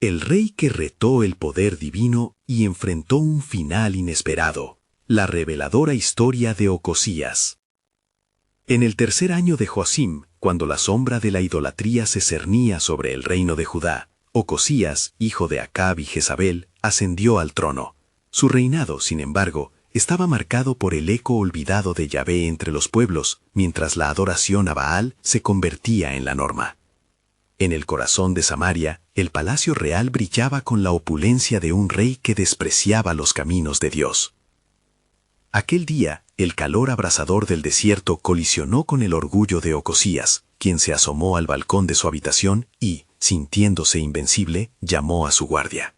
el rey que retó el poder divino y enfrentó un final inesperado, la reveladora historia de Ocosías. En el tercer año de Joacim, cuando la sombra de la idolatría se cernía sobre el reino de Judá, Ocosías, hijo de Acab y Jezabel, ascendió al trono. Su reinado, sin embargo, estaba marcado por el eco olvidado de Yahvé entre los pueblos, mientras la adoración a Baal se convertía en la norma. En el corazón de Samaria, el palacio real brillaba con la opulencia de un rey que despreciaba los caminos de Dios. Aquel día, el calor abrasador del desierto colisionó con el orgullo de Ocosías, quien se asomó al balcón de su habitación y, sintiéndose invencible, llamó a su guardia.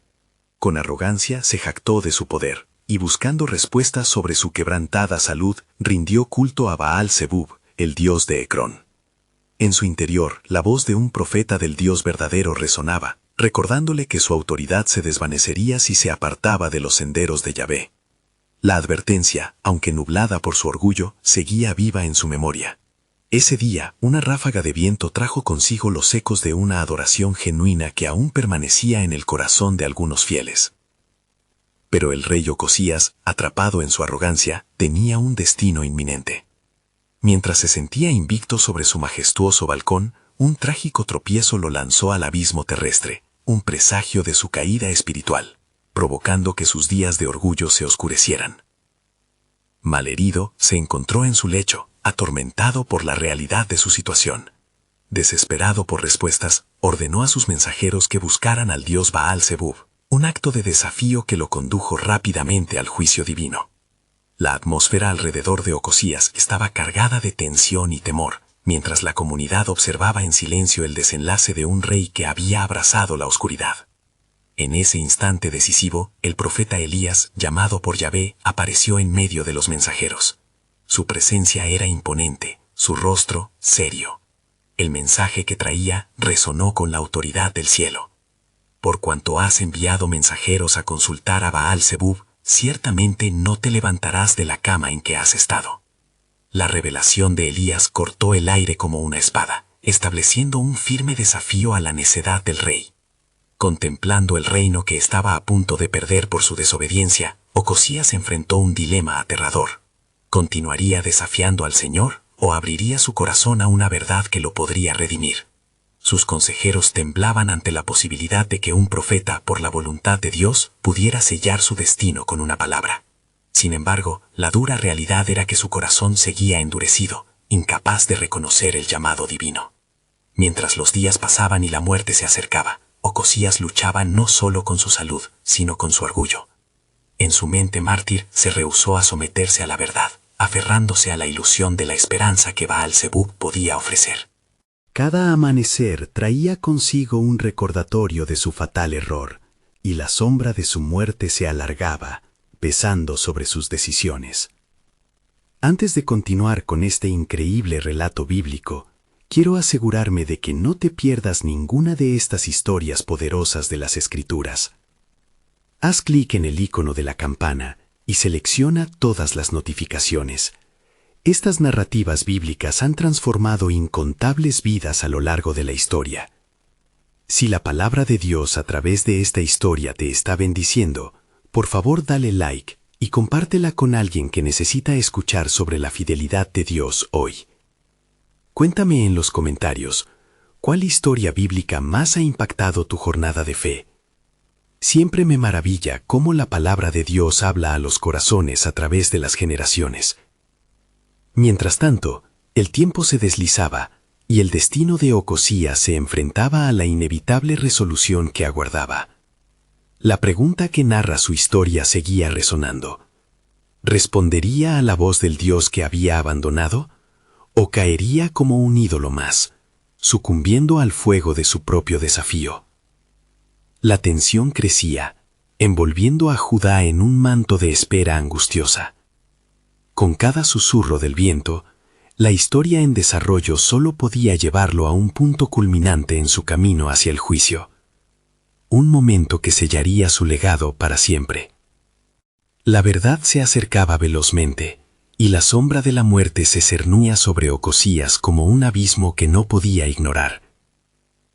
Con arrogancia se jactó de su poder, y buscando respuestas sobre su quebrantada salud, rindió culto a Baal-Zebub, el dios de Ecrón. En su interior, la voz de un profeta del Dios verdadero resonaba, recordándole que su autoridad se desvanecería si se apartaba de los senderos de Yahvé. La advertencia, aunque nublada por su orgullo, seguía viva en su memoria. Ese día, una ráfaga de viento trajo consigo los ecos de una adoración genuina que aún permanecía en el corazón de algunos fieles. Pero el rey Ocosías, atrapado en su arrogancia, tenía un destino inminente. Mientras se sentía invicto sobre su majestuoso balcón, un trágico tropiezo lo lanzó al abismo terrestre, un presagio de su caída espiritual, provocando que sus días de orgullo se oscurecieran. Malherido, se encontró en su lecho, atormentado por la realidad de su situación. Desesperado por respuestas, ordenó a sus mensajeros que buscaran al dios Baal-Zebub, un acto de desafío que lo condujo rápidamente al juicio divino. La atmósfera alrededor de Ocosías estaba cargada de tensión y temor, mientras la comunidad observaba en silencio el desenlace de un rey que había abrazado la oscuridad. En ese instante decisivo, el profeta Elías, llamado por Yahvé, apareció en medio de los mensajeros. Su presencia era imponente, su rostro serio. El mensaje que traía resonó con la autoridad del cielo. Por cuanto has enviado mensajeros a consultar a Baal-Zebub, ciertamente no te levantarás de la cama en que has estado. La revelación de Elías cortó el aire como una espada, estableciendo un firme desafío a la necedad del rey. Contemplando el reino que estaba a punto de perder por su desobediencia, Ocosías enfrentó un dilema aterrador. ¿Continuaría desafiando al Señor o abriría su corazón a una verdad que lo podría redimir? Sus consejeros temblaban ante la posibilidad de que un profeta, por la voluntad de Dios, pudiera sellar su destino con una palabra. Sin embargo, la dura realidad era que su corazón seguía endurecido, incapaz de reconocer el llamado divino. Mientras los días pasaban y la muerte se acercaba, Ocosías luchaba no solo con su salud, sino con su orgullo. En su mente mártir se rehusó a someterse a la verdad, aferrándose a la ilusión de la esperanza que Baal-Zebub podía ofrecer. Cada amanecer traía consigo un recordatorio de su fatal error, y la sombra de su muerte se alargaba, pesando sobre sus decisiones. Antes de continuar con este increíble relato bíblico, quiero asegurarme de que no te pierdas ninguna de estas historias poderosas de las Escrituras. Haz clic en el icono de la campana y selecciona todas las notificaciones. Estas narrativas bíblicas han transformado incontables vidas a lo largo de la historia. Si la palabra de Dios a través de esta historia te está bendiciendo, por favor dale like y compártela con alguien que necesita escuchar sobre la fidelidad de Dios hoy. Cuéntame en los comentarios, ¿cuál historia bíblica más ha impactado tu jornada de fe? Siempre me maravilla cómo la palabra de Dios habla a los corazones a través de las generaciones. Mientras tanto, el tiempo se deslizaba y el destino de Ocosías se enfrentaba a la inevitable resolución que aguardaba. La pregunta que narra su historia seguía resonando. ¿Respondería a la voz del Dios que había abandonado? ¿O caería como un ídolo más, sucumbiendo al fuego de su propio desafío? La tensión crecía, envolviendo a Judá en un manto de espera angustiosa. Con cada susurro del viento, la historia en desarrollo solo podía llevarlo a un punto culminante en su camino hacia el juicio. Un momento que sellaría su legado para siempre. La verdad se acercaba velozmente, y la sombra de la muerte se cernía sobre Ocosías como un abismo que no podía ignorar.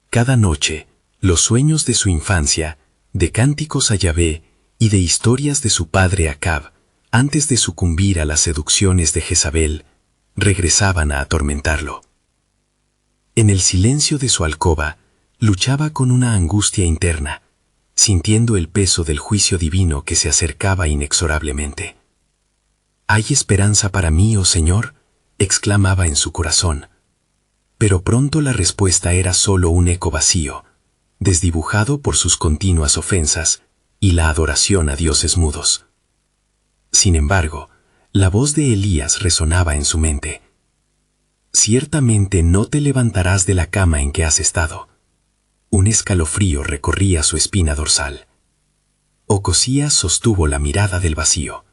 Cada noche, Los sueños de su infancia, de cánticos a Yahvé y de historias de su padre Acab, antes de sucumbir a las seducciones de Jezabel, regresaban a atormentarlo. En el silencio de su alcoba, luchaba con una angustia interna, sintiendo el peso del juicio divino que se acercaba inexorablemente. «¿Hay esperanza para mí, oh Señor?», exclamaba en su corazón. Pero pronto la respuesta era solo un eco vacío, desdibujado por sus continuas ofensas y la adoración a dioses mudos. Sin embargo, la voz de Elías resonaba en su mente. «Ciertamente no te levantarás de la cama en que has estado». Un escalofrío recorría su espina dorsal. Ocosías sostuvo la mirada del vacío,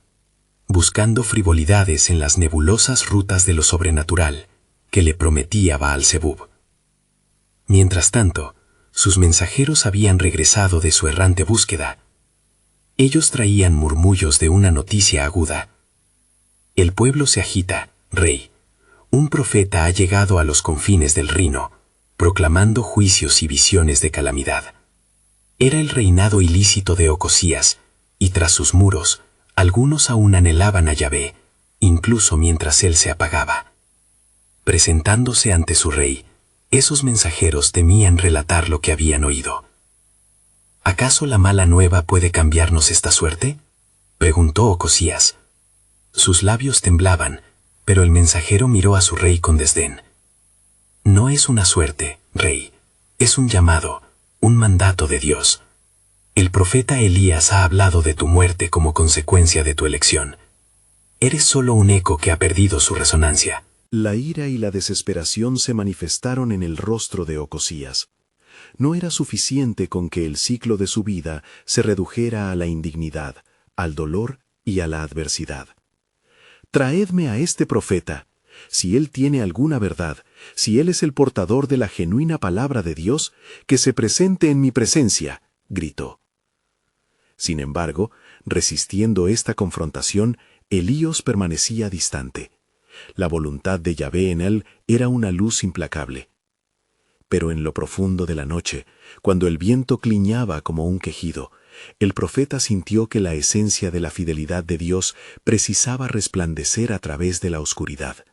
buscando frivolidades en las nebulosas rutas de lo sobrenatural que le prometía Baal-Zebub. Mientras tanto, sus mensajeros habían regresado de su errante búsqueda. Ellos traían murmullos de una noticia aguda. «El pueblo se agita, rey. Un profeta ha llegado a los confines del Rino, proclamando juicios y visiones de calamidad». Era el reinado ilícito de Ocosías, y tras sus muros, algunos aún anhelaban a Yahvé, incluso mientras él se apagaba. Presentándose ante su rey, esos mensajeros temían relatar lo que habían oído. «¿Acaso la mala nueva puede cambiarnos esta suerte?», preguntó Ocosías. Sus labios temblaban, pero el mensajero miró a su rey con desdén. «No es una suerte, rey, es un llamado, un mandato de Dios. El profeta Elías ha hablado de tu muerte como consecuencia de tu elección. Eres solo un eco que ha perdido su resonancia». La ira y la desesperación se manifestaron en el rostro de Ocosías. No era suficiente con que el ciclo de su vida se redujera a la indignidad, al dolor y a la adversidad. «Traedme a este profeta. Si él tiene alguna verdad, si él es el portador de la genuina palabra de Dios, que se presente en mi presencia», gritó. Sin embargo, resistiendo esta confrontación, Elías permanecía distante. La voluntad de Yahvé en él era una luz implacable. Pero en lo profundo de la noche, cuando el viento cliñaba como un quejido, el profeta sintió que la esencia de la fidelidad de Dios precisaba resplandecer a través de la oscuridad.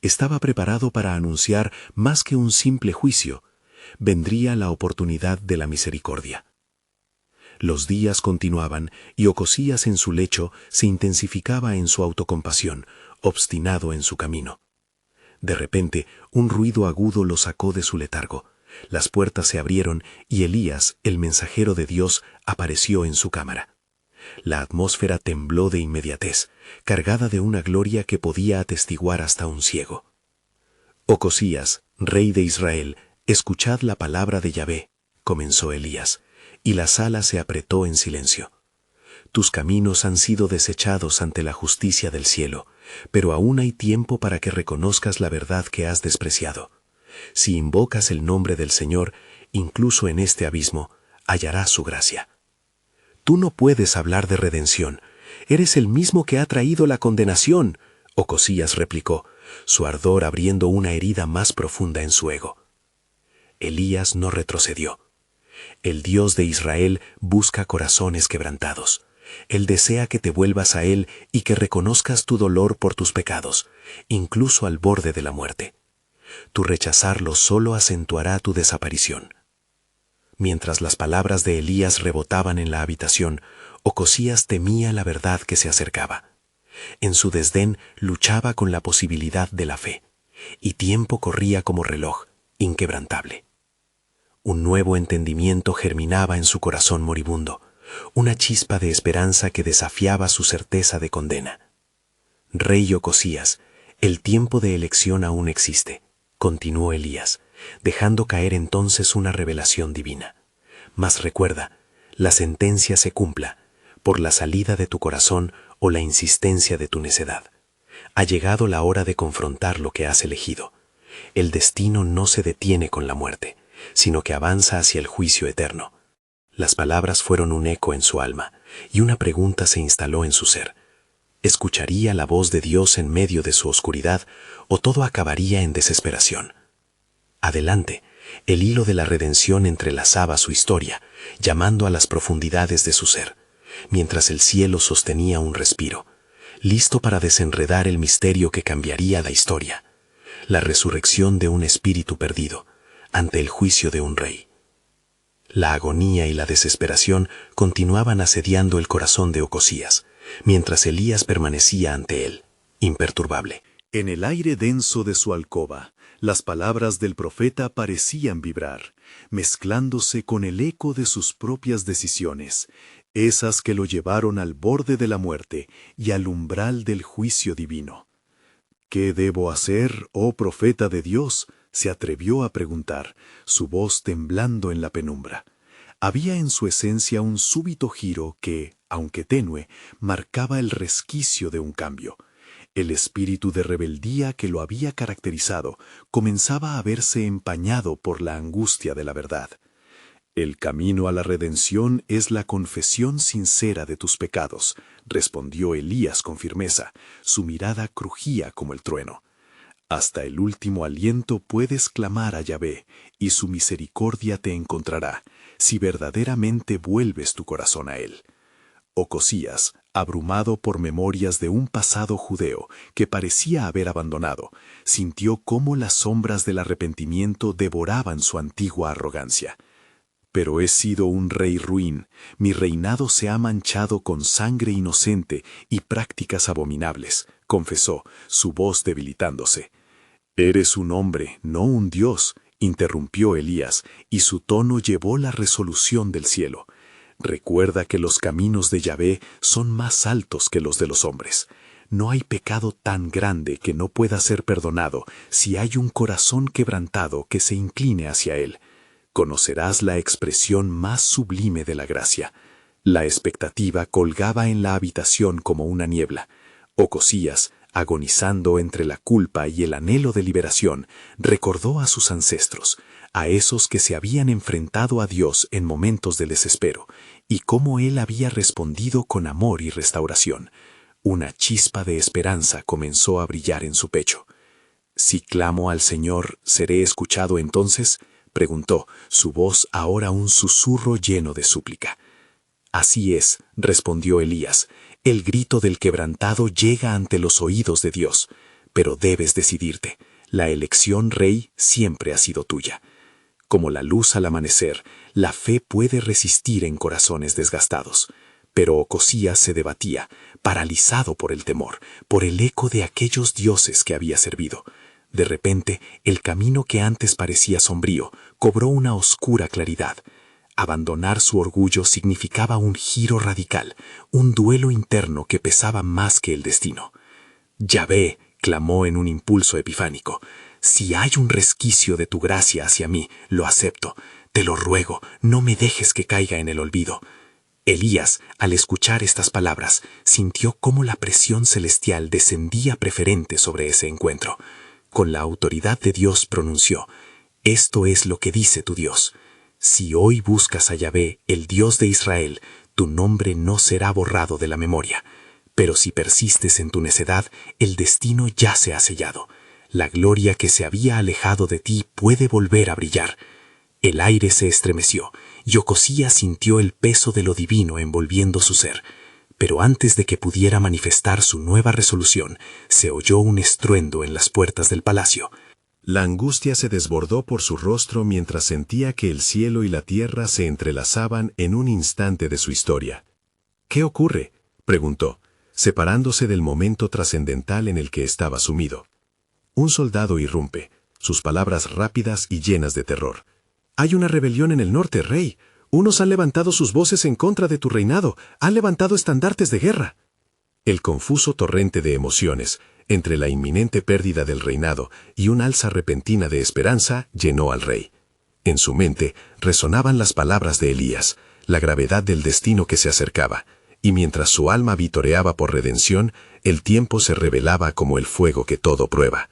Estaba preparado para anunciar más que un simple juicio. Vendría la oportunidad de la misericordia. Los días continuaban y Ocosías en su lecho se intensificaba en su autocompasión, obstinado en su camino. De repente, un ruido agudo lo sacó de su letargo. Las puertas se abrieron y Elías, el mensajero de Dios, apareció en su cámara. La atmósfera tembló de inmediatez, cargada de una gloria que podía atestiguar hasta un ciego. «Ocosías, rey de Israel, escuchad la palabra de Yahvé», comenzó Elías, y la sala se apretó en silencio. «Tus caminos han sido desechados ante la justicia del cielo, pero aún hay tiempo para que reconozcas la verdad que has despreciado. Si invocas el nombre del Señor, incluso en este abismo, hallarás su gracia. Tú no puedes hablar de redención. Eres el mismo que ha traído la condenación», Ocosías replicó, su ardor abriendo una herida más profunda en su ego. Elías no retrocedió. El Dios de Israel busca corazones quebrantados. Él desea que te vuelvas a Él y que reconozcas tu dolor por tus pecados, incluso al borde de la muerte. Tu rechazarlo solo acentuará tu desaparición. Mientras las palabras de Elías rebotaban en la habitación, Ocosías temía la verdad que se acercaba. En su desdén luchaba con la posibilidad de la fe, y tiempo corría como reloj, inquebrantable. Un nuevo entendimiento germinaba en su corazón moribundo, una chispa de esperanza que desafiaba su certeza de condena. «Rey Ocosías, el tiempo de elección aún existe», continuó Elías, dejando caer entonces una revelación divina. «Mas recuerda, la sentencia se cumpla, por la salida de tu corazón o la insistencia de tu necedad. Ha llegado la hora de confrontar lo que has elegido. El destino no se detiene con la muerte, sino que avanza hacia el juicio eterno». Las palabras fueron un eco en su alma, y una pregunta se instaló en su ser. ¿Escucharía la voz de Dios en medio de su oscuridad, o todo acabaría en desesperación? Adelante, El hilo de la redención entrelazaba su historia, llamando a las profundidades de su ser, mientras el cielo sostenía un respiro, listo para desenredar el misterio que cambiaría la historia, la resurrección de un espíritu perdido, ante el juicio de un rey. La agonía y la desesperación continuaban asediando el corazón de Ocosías, mientras Elías permanecía ante él, imperturbable. En el aire denso de su alcoba, las palabras del profeta parecían vibrar, mezclándose con el eco de sus propias decisiones, esas que lo llevaron al borde de la muerte y al umbral del juicio divino. ¿Qué debo hacer, oh profeta de Dios?, se atrevió a preguntar, su voz temblando en la penumbra. Había en su esencia un súbito giro que, aunque tenue, marcaba el resquicio de un cambio. El espíritu de rebeldía que lo había caracterizado comenzaba a verse empañado por la angustia de la verdad. El camino a la redención es la confesión sincera de tus pecados, respondió Elías con firmeza. Su mirada crujía como el trueno. Hasta el último aliento puedes clamar a Yahvé, y su misericordia te encontrará, si verdaderamente vuelves tu corazón a él. Ocosías, abrumado por memorias de un pasado judeo que parecía haber abandonado, sintió cómo las sombras del arrepentimiento devoraban su antigua arrogancia. Pero he sido un rey ruin, mi reinado se ha manchado con sangre inocente y prácticas abominables, confesó, su voz debilitándose. Eres un hombre, no un dios, interrumpió Elías, y su tono llevó la resolución del cielo. Recuerda que los caminos de Yahvé son más altos que los de los hombres. No hay pecado tan grande que no pueda ser perdonado si hay un corazón quebrantado que se incline hacia él. Conocerás la expresión más sublime de la gracia. La expectativa colgaba en la habitación como una niebla. Ocosías, agonizando entre la culpa y el anhelo de liberación, recordó a sus ancestros, a esos que se habían enfrentado a Dios en momentos de desespero, y cómo Él había respondido con amor y restauración. Una chispa de esperanza comenzó a brillar en su pecho. «Si clamo al Señor, ¿seré escuchado entonces?», preguntó, su voz ahora un susurro lleno de súplica. «Así es», respondió Elías, «el grito del quebrantado llega ante los oídos de Dios, pero debes decidirte. La elección, rey, siempre ha sido tuya». Como la luz al amanecer, la fe puede resistir en corazones desgastados. Pero Ocosías se debatía, paralizado por el temor, por el eco de aquellos dioses que había servido. De repente, el camino que antes parecía sombrío cobró una oscura claridad. Abandonar su orgullo significaba un giro radical, un duelo interno que pesaba más que el destino. «Yahvé», clamó en un impulso epifánico, «si hay un resquicio de tu gracia hacia mí, lo acepto. Te lo ruego, no me dejes que caiga en el olvido». Elías, al escuchar estas palabras, sintió cómo la presión celestial descendía preferente sobre ese encuentro. Con la autoridad de Dios pronunció, «Esto es lo que dice tu Dios. Si hoy buscas a Yahvé, el Dios de Israel, tu nombre no será borrado de la memoria. Pero si persistes en tu necedad, el destino ya se ha sellado. La gloria que se había alejado de ti puede volver a brillar». El aire se estremeció, y Ocosías sintió el peso de lo divino envolviendo su ser. Pero antes de que pudiera manifestar su nueva resolución, se oyó un estruendo en las puertas del palacio. La angustia se desbordó por su rostro mientras sentía que el cielo y la tierra se entrelazaban en un instante de su historia. «¿Qué ocurre?», preguntó, separándose del momento trascendental en el que estaba sumido. Un soldado irrumpe, sus palabras rápidas y llenas de terror. «Hay una rebelión en el norte, rey. Unos han levantado sus voces en contra de tu reinado, han levantado estandartes de guerra». El confuso torrente de emociones, entre la inminente pérdida del reinado y un alza repentina de esperanza, llenó al rey. En su mente resonaban las palabras de Elías, la gravedad del destino que se acercaba, y mientras su alma vitoreaba por redención, el tiempo se revelaba como el fuego que todo prueba.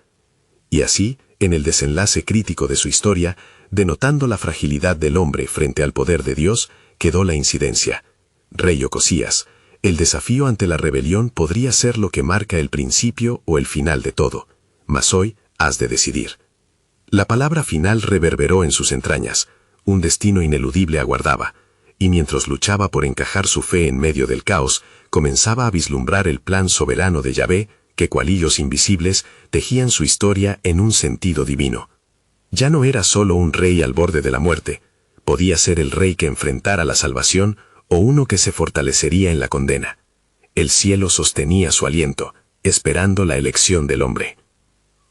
Y así, en el desenlace crítico de su historia, denotando la fragilidad del hombre frente al poder de Dios, quedó la incidencia. Rey Ocosías, el desafío ante la rebelión podría ser lo que marca el principio o el final de todo, mas hoy has de decidir. La palabra final reverberó en sus entrañas. Un destino ineludible aguardaba, y mientras luchaba por encajar su fe en medio del caos, comenzaba a vislumbrar el plan soberano de Yahvé, que cual hilos invisibles tejían su historia en un sentido divino. Ya no era solo un rey al borde de la muerte, podía ser el rey que enfrentara la salvación o uno que se fortalecería en la condena. El cielo sostenía su aliento, esperando la elección del hombre.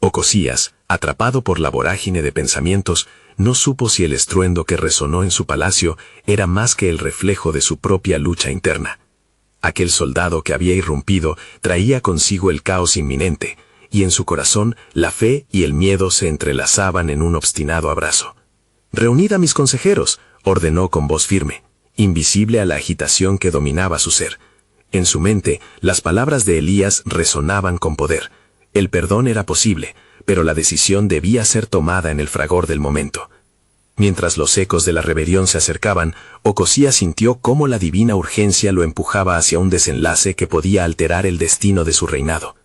Ocosías, atrapado por la vorágine de pensamientos, no supo si el estruendo que resonó en su palacio era más que el reflejo de su propia lucha interna. Aquel soldado que había irrumpido traía consigo el caos inminente, y en su corazón la fe y el miedo se entrelazaban en un obstinado abrazo. «Reunid a mis consejeros», ordenó con voz firme, invisible a la agitación que dominaba su ser. En su mente, las palabras de Elías resonaban con poder. El perdón era posible, pero la decisión debía ser tomada en el fragor del momento. Mientras los ecos de la rebelión se acercaban, Ocosías sintió cómo la divina urgencia lo empujaba hacia un desenlace que podía alterar el destino de su reinado.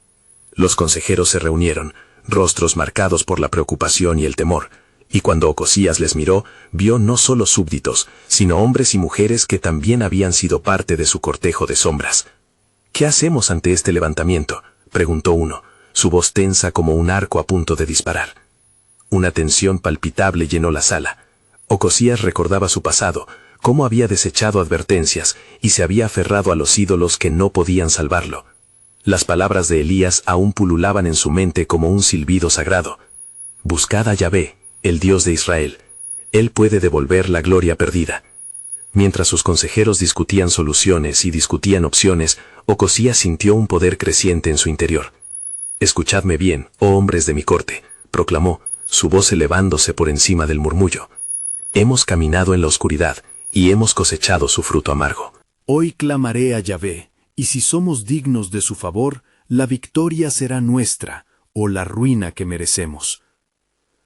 Los consejeros se reunieron, rostros marcados por la preocupación y el temor, y cuando Ocosías les miró, vio no solo súbditos, sino hombres y mujeres que también habían sido parte de su cortejo de sombras. «¿Qué hacemos ante este levantamiento?», preguntó uno, su voz tensa como un arco a punto de disparar. Una tensión palpitable llenó la sala. Ocosías recordaba su pasado, cómo había desechado advertencias y se había aferrado a los ídolos que no podían salvarlo. Las palabras de Elías aún pululaban en su mente como un silbido sagrado. «Buscad a Yahvé, el Dios de Israel. Él puede devolver la gloria perdida». Mientras sus consejeros discutían soluciones y discutían opciones, Ocosías sintió un poder creciente en su interior. «Escuchadme bien, oh hombres de mi corte», proclamó, su voz elevándose por encima del murmullo. «Hemos caminado en la oscuridad y hemos cosechado su fruto amargo. Hoy clamaré a Yahvé, y si somos dignos de su favor, la victoria será nuestra, o la ruina que merecemos».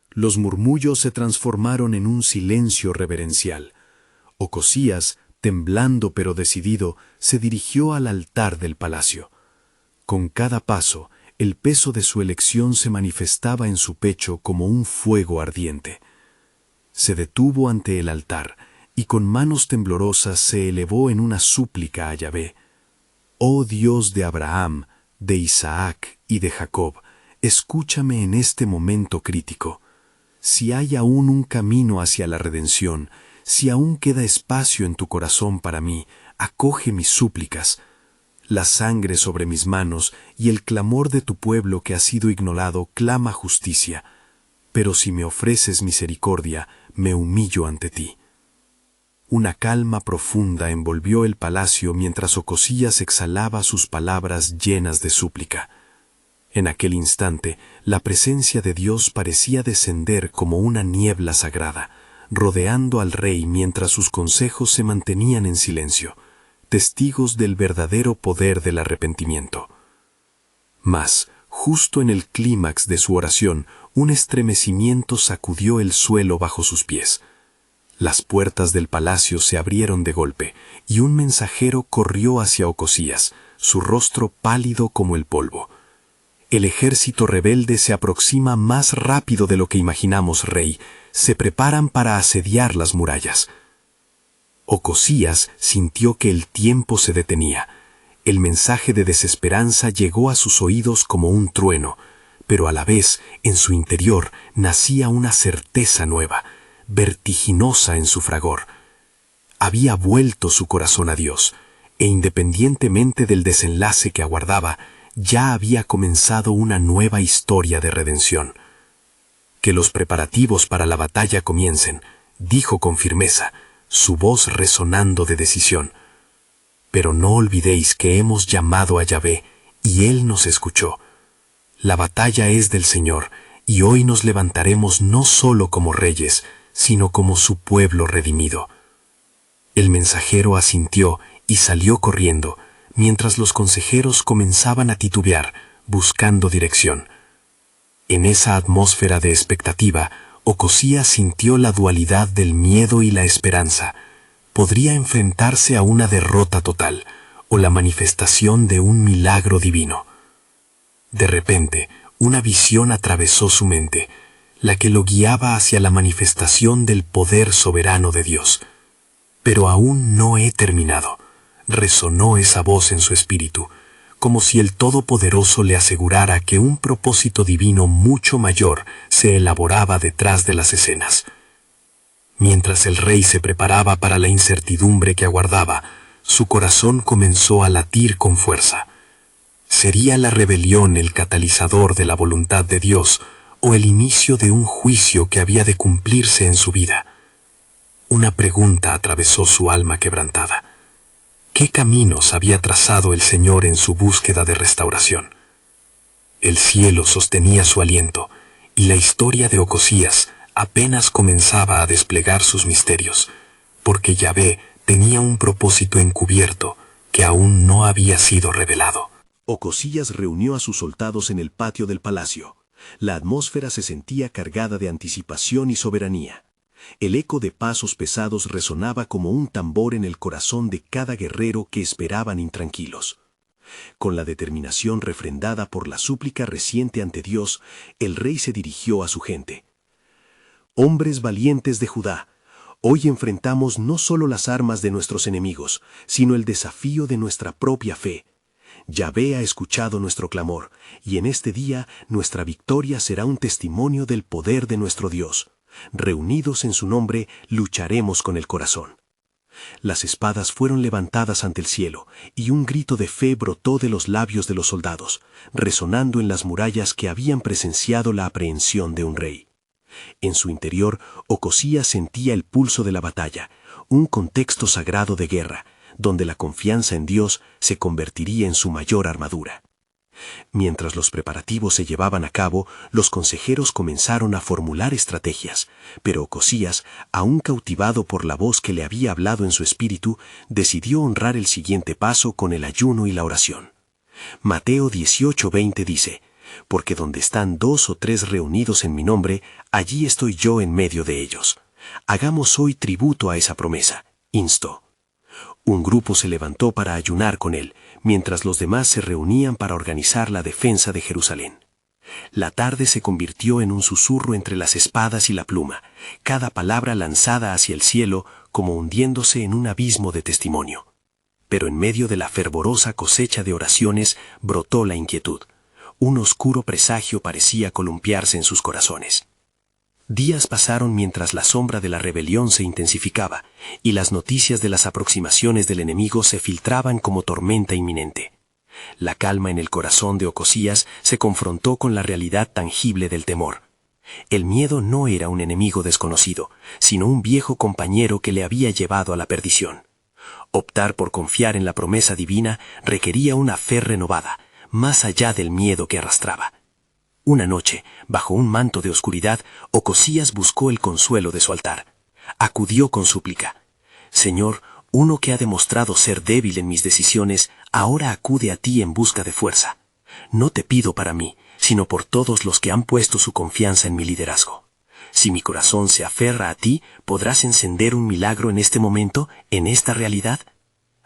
Los murmullos se transformaron en un silencio reverencial. Ocosías, temblando pero decidido, se dirigió al altar del palacio. Con cada paso, el peso de su elección se manifestaba en su pecho como un fuego ardiente. Se detuvo ante el altar y con manos temblorosas se elevó en una súplica a Yahvé. «Oh Dios de Abraham, de Isaac y de Jacob, escúchame en este momento crítico. Si hay aún un camino hacia la redención, si aún queda espacio en tu corazón para mí, acoge mis súplicas. La sangre sobre mis manos y el clamor de tu pueblo que ha sido ignorado clama justicia. Pero si me ofreces misericordia, me humillo ante ti». Una calma profunda envolvió el palacio mientras Ocosías exhalaba sus palabras llenas de súplica. En aquel instante, la presencia de Dios parecía descender como una niebla sagrada, rodeando al rey mientras sus consejos se mantenían en silencio, testigos del verdadero poder del arrepentimiento. Mas, justo en el clímax de su oración, un estremecimiento sacudió el suelo bajo sus pies. Las puertas del palacio se abrieron de golpe, y un mensajero corrió hacia Ocosías, su rostro pálido como el polvo. «El ejército rebelde se aproxima más rápido de lo que imaginamos, rey. Se preparan para asediar las murallas». Ocosías sintió que el tiempo se detenía. El mensaje de desesperanza llegó a sus oídos como un trueno, pero a la vez, en su interior, nacía una certeza nueva, vertiginosa en su fragor. Había vuelto su corazón a Dios, e independientemente del desenlace que aguardaba, ya había comenzado una nueva historia de redención. «Que los preparativos para la batalla comiencen», dijo con firmeza, su voz resonando de decisión. «Pero no olvidéis que hemos llamado a Yahvé, y Él nos escuchó. La batalla es del Señor, y hoy nos levantaremos no solo como reyes, sino como su pueblo redimido». El mensajero asintió y salió corriendo, mientras los consejeros comenzaban a titubear, buscando dirección. En esa atmósfera de expectativa, Ocosías sintió la dualidad del miedo y la esperanza. Podría enfrentarse a una derrota total, o la manifestación de un milagro divino. De repente, una visión atravesó su mente. la que lo guiaba hacia la manifestación del poder soberano de Dios. Pero aún no he terminado. Resonó esa voz en su espíritu, como si el Todopoderoso le asegurara que un propósito divino mucho mayor se elaboraba detrás de las escenas. Mientras el rey se preparaba para la incertidumbre que aguardaba, su corazón comenzó a latir con fuerza. ¿Sería la rebelión el catalizador de la voluntad de Dios o el inicio de un juicio que había de cumplirse en su vida? Una pregunta atravesó su alma quebrantada. ¿Qué caminos había trazado el Señor en su búsqueda de restauración? El cielo sostenía su aliento y la historia de Ocosías apenas comenzaba a desplegar sus misterios, porque Yahvé tenía un propósito encubierto que aún no había sido revelado. Ocosías reunió a sus soldados en el patio del palacio. La atmósfera se sentía cargada de anticipación y soberanía. El eco de pasos pesados resonaba como un tambor en el corazón de cada guerrero que esperaban intranquilos. Con la determinación refrendada por la súplica reciente ante Dios, el rey se dirigió a su gente. Hombres valientes de Judá, hoy enfrentamos no solo las armas de nuestros enemigos, sino el desafío de nuestra propia fe. Yahvé ha escuchado nuestro clamor, y en este día nuestra victoria será un testimonio del poder de nuestro Dios. Reunidos en su nombre, lucharemos con el corazón. Las espadas fueron levantadas ante el cielo, y un grito de fe brotó de los labios de los soldados, resonando en las murallas que habían presenciado la aprehensión de un rey. En su interior, Ocosías sentía el pulso de la batalla, un contexto sagrado de guerra, donde la confianza en Dios se convertiría en su mayor armadura. Mientras los preparativos se llevaban a cabo, los consejeros comenzaron a formular estrategias, pero Ocosías, aún cautivado por la voz que le había hablado en su espíritu, decidió honrar el siguiente paso con el ayuno y la oración. Mateo 18:20 dice: «Porque donde están 2 o 3 reunidos en mi nombre, allí estoy yo en medio de ellos. Hagamos hoy tributo a esa promesa», instó. Un grupo se levantó para ayunar con él, mientras los demás se reunían para organizar la defensa de Jerusalén. La tarde se convirtió en un susurro entre las espadas y la pluma, cada palabra lanzada hacia el cielo como hundiéndose en un abismo de testimonio. Pero en medio de la fervorosa cosecha de oraciones brotó la inquietud. Un oscuro presagio parecía columpiarse en sus corazones. Días pasaron mientras la sombra de la rebelión se intensificaba, y las noticias de las aproximaciones del enemigo se filtraban como tormenta inminente. La calma en el corazón de Ocosías se confrontó con la realidad tangible del temor. El miedo no era un enemigo desconocido, sino un viejo compañero que le había llevado a la perdición. Optar por confiar en la promesa divina requería una fe renovada, más allá del miedo que arrastraba. Una noche, bajo un manto de oscuridad, Ocosías buscó el consuelo de su altar. Acudió con súplica: «Señor, uno que ha demostrado ser débil en mis decisiones, ahora acude a ti en busca de fuerza. No te pido para mí, sino por todos los que han puesto su confianza en mi liderazgo. Si mi corazón se aferra a ti, ¿podrás encender un milagro en este momento, en esta realidad?».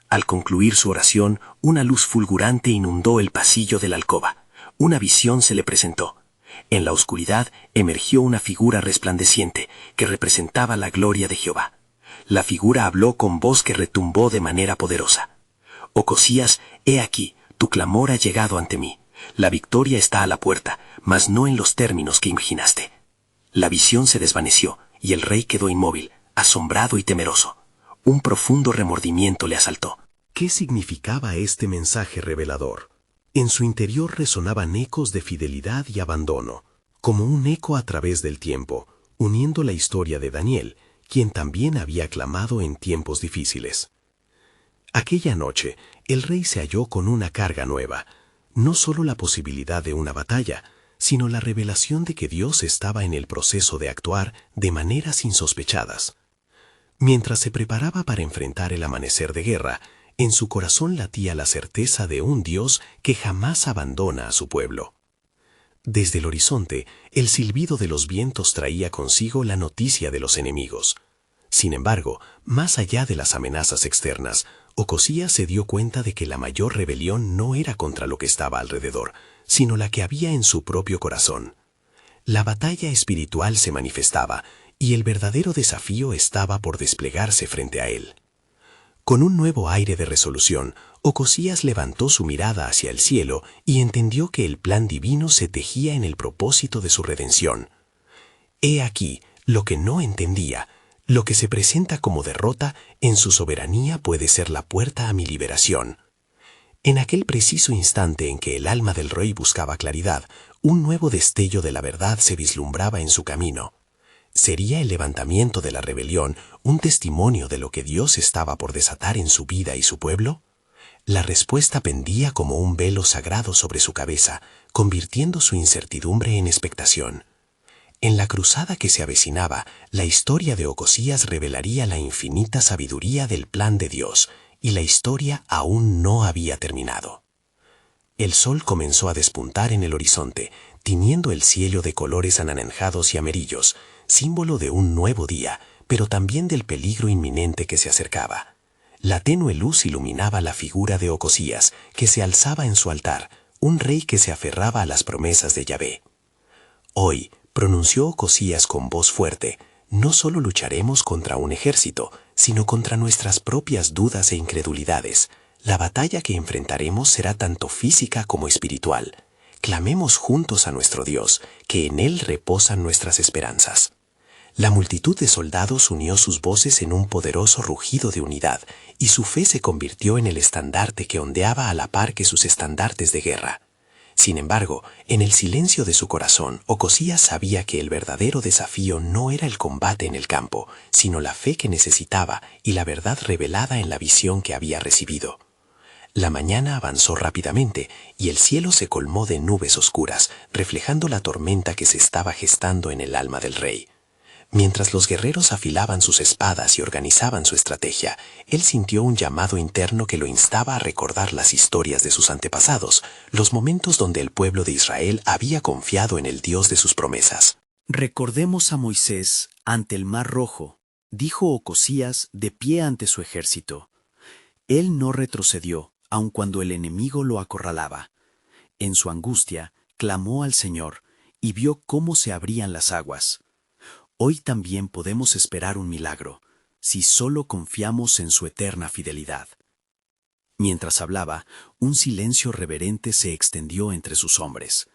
Al concluir su oración, una luz fulgurante inundó el pasillo de la alcoba. Una visión se le presentó. En la oscuridad emergió una figura resplandeciente que representaba la gloria de Jehová. La figura habló con voz que retumbó de manera poderosa: «Ocosías, he aquí, tu clamor ha llegado ante mí. La victoria está a la puerta, mas no en los términos que imaginaste». La visión se desvaneció y el rey quedó inmóvil, asombrado y temeroso. Un profundo remordimiento le asaltó. ¿Qué significaba este mensaje revelador? En su interior resonaban ecos de fidelidad y abandono, como un eco a través del tiempo, uniendo la historia de Daniel, quien también había clamado en tiempos difíciles. Aquella noche, el rey se halló con una carga nueva, no solo la posibilidad de una batalla, sino la revelación de que Dios estaba en el proceso de actuar de maneras insospechadas. Mientras se preparaba para enfrentar el amanecer de guerra, en su corazón latía la certeza de un Dios que jamás abandona a su pueblo. Desde el horizonte, el silbido de los vientos traía consigo la noticia de los enemigos. Sin embargo, más allá de las amenazas externas, Ocosías se dio cuenta de que la mayor rebelión no era contra lo que estaba alrededor, sino la que había en su propio corazón. La batalla espiritual se manifestaba y el verdadero desafío estaba por desplegarse frente a él. Con un nuevo aire de resolución, Ocosías levantó su mirada hacia el cielo y entendió que el plan divino se tejía en el propósito de su redención. He aquí lo que no entendía: lo que se presenta como derrota en su soberanía puede ser la puerta a mi liberación. En aquel preciso instante en que el alma del rey buscaba claridad, un nuevo destello de la verdad se vislumbraba en su camino. ¿Sería el levantamiento de la rebelión un testimonio de lo que Dios estaba por desatar en su vida y su pueblo? La respuesta pendía como un velo sagrado sobre su cabeza, convirtiendo su incertidumbre en expectación. En la cruzada que se avecinaba, la historia de Ocosías revelaría la infinita sabiduría del plan de Dios, y la historia aún no había terminado. El sol comenzó a despuntar en el horizonte, tiñendo el cielo de colores anaranjados y amarillos, símbolo de un nuevo día, pero también del peligro inminente que se acercaba. La tenue luz iluminaba la figura de Ocosías, que se alzaba en su altar, un rey que se aferraba a las promesas de Yahvé. Hoy, pronunció Ocosías con voz fuerte, no solo lucharemos contra un ejército, sino contra nuestras propias dudas e incredulidades. La batalla que enfrentaremos será tanto física como espiritual. Clamemos juntos a nuestro Dios, que en Él reposan nuestras esperanzas. La multitud de soldados unió sus voces en un poderoso rugido de unidad, y su fe se convirtió en el estandarte que ondeaba a la par que sus estandartes de guerra. Sin embargo, en el silencio de su corazón, Ocosías sabía que el verdadero desafío no era el combate en el campo, sino la fe que necesitaba y la verdad revelada en la visión que había recibido. La mañana avanzó rápidamente y el cielo se colmó de nubes oscuras, reflejando la tormenta que se estaba gestando en el alma del rey. Mientras los guerreros afilaban sus espadas y organizaban su estrategia, él sintió un llamado interno que lo instaba a recordar las historias de sus antepasados, los momentos donde el pueblo de Israel había confiado en el Dios de sus promesas. Recordemos a Moisés ante el Mar Rojo, dijo Ocosías de pie ante su ejército. Él no retrocedió, aun cuando el enemigo lo acorralaba. En su angustia, clamó al Señor y vio cómo se abrían las aguas. Hoy también podemos esperar un milagro, si solo confiamos en su eterna fidelidad. Mientras hablaba, un silencio reverente se extendió entre sus hombres.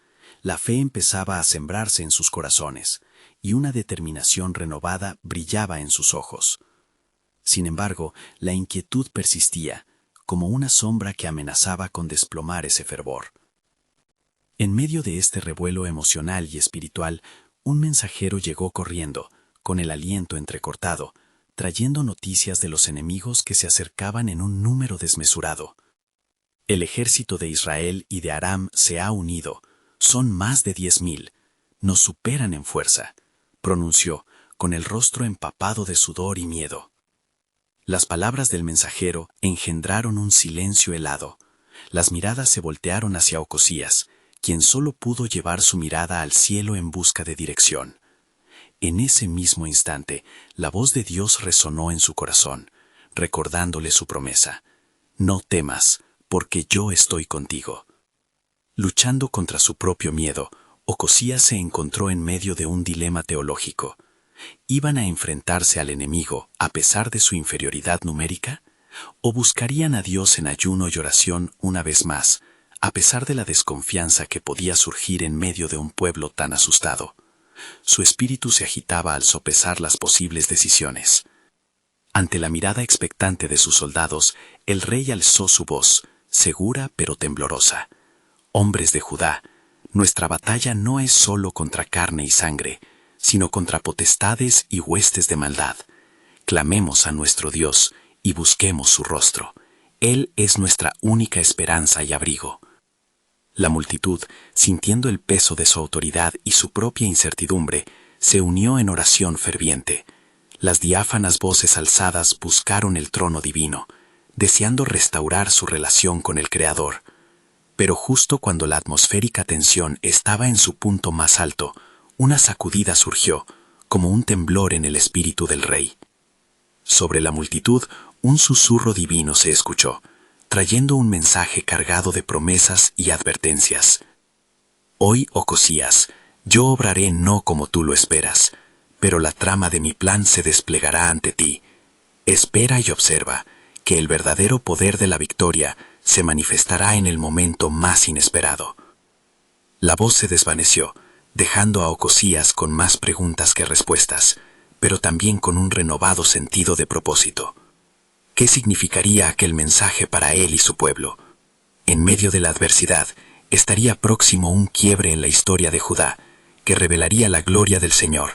La fe empezaba a sembrarse en sus corazones, y una determinación renovada brillaba en sus ojos. Sin embargo, la inquietud persistía, como una sombra que amenazaba con desplomar ese fervor. En medio de este revuelo emocional y espiritual, un mensajero llegó corriendo, con el aliento entrecortado, trayendo noticias de los enemigos que se acercaban en un número desmesurado. El ejército de Israel y de Aram se ha unido, son más de 10,000, nos superan en fuerza, pronunció, con el rostro empapado de sudor y miedo. Las palabras del mensajero engendraron un silencio helado. Las miradas se voltearon hacia Ocosías, quien solo pudo llevar su mirada al cielo en busca de dirección. En ese mismo instante, la voz de Dios resonó en su corazón, recordándole su promesa. No temas, porque yo estoy contigo. Luchando contra su propio miedo, Ocosías se encontró en medio de un dilema teológico. ¿Iban a enfrentarse al enemigo a pesar de su inferioridad numérica? ¿O buscarían a Dios en ayuno y oración una vez más, a pesar de la desconfianza que podía surgir en medio de un pueblo tan asustado? Su espíritu se agitaba al sopesar las posibles decisiones. Ante la mirada expectante de sus soldados, el rey alzó su voz, segura pero temblorosa. Hombres de Judá, nuestra batalla no es solo contra carne y sangre, sino contra potestades y huestes de maldad. Clamemos a nuestro Dios y busquemos su rostro. Él es nuestra única esperanza y abrigo. La multitud, sintiendo el peso de su autoridad y su propia incertidumbre, se unió en oración ferviente. Las diáfanas voces alzadas buscaron el trono divino, deseando restaurar su relación con el Creador. Pero justo cuando la atmosférica tensión estaba en su punto más alto, una sacudida surgió, como un temblor en el espíritu del rey. Sobre la multitud, un susurro divino se escuchó, trayendo un mensaje cargado de promesas y advertencias. Hoy, Ocosías, Yo obraré no como tú lo esperas, pero la trama de mi plan se desplegará ante ti. Espera y observa que el verdadero poder de la victoria se manifestará en el momento más inesperado. La voz se desvaneció, dejando a Ocosías con más preguntas que respuestas, pero también con un renovado sentido de propósito. ¿Qué significaría aquel mensaje para él y su pueblo? En medio de la adversidad, estaría próximo un quiebre en la historia de Judá, que revelaría la gloria del Señor,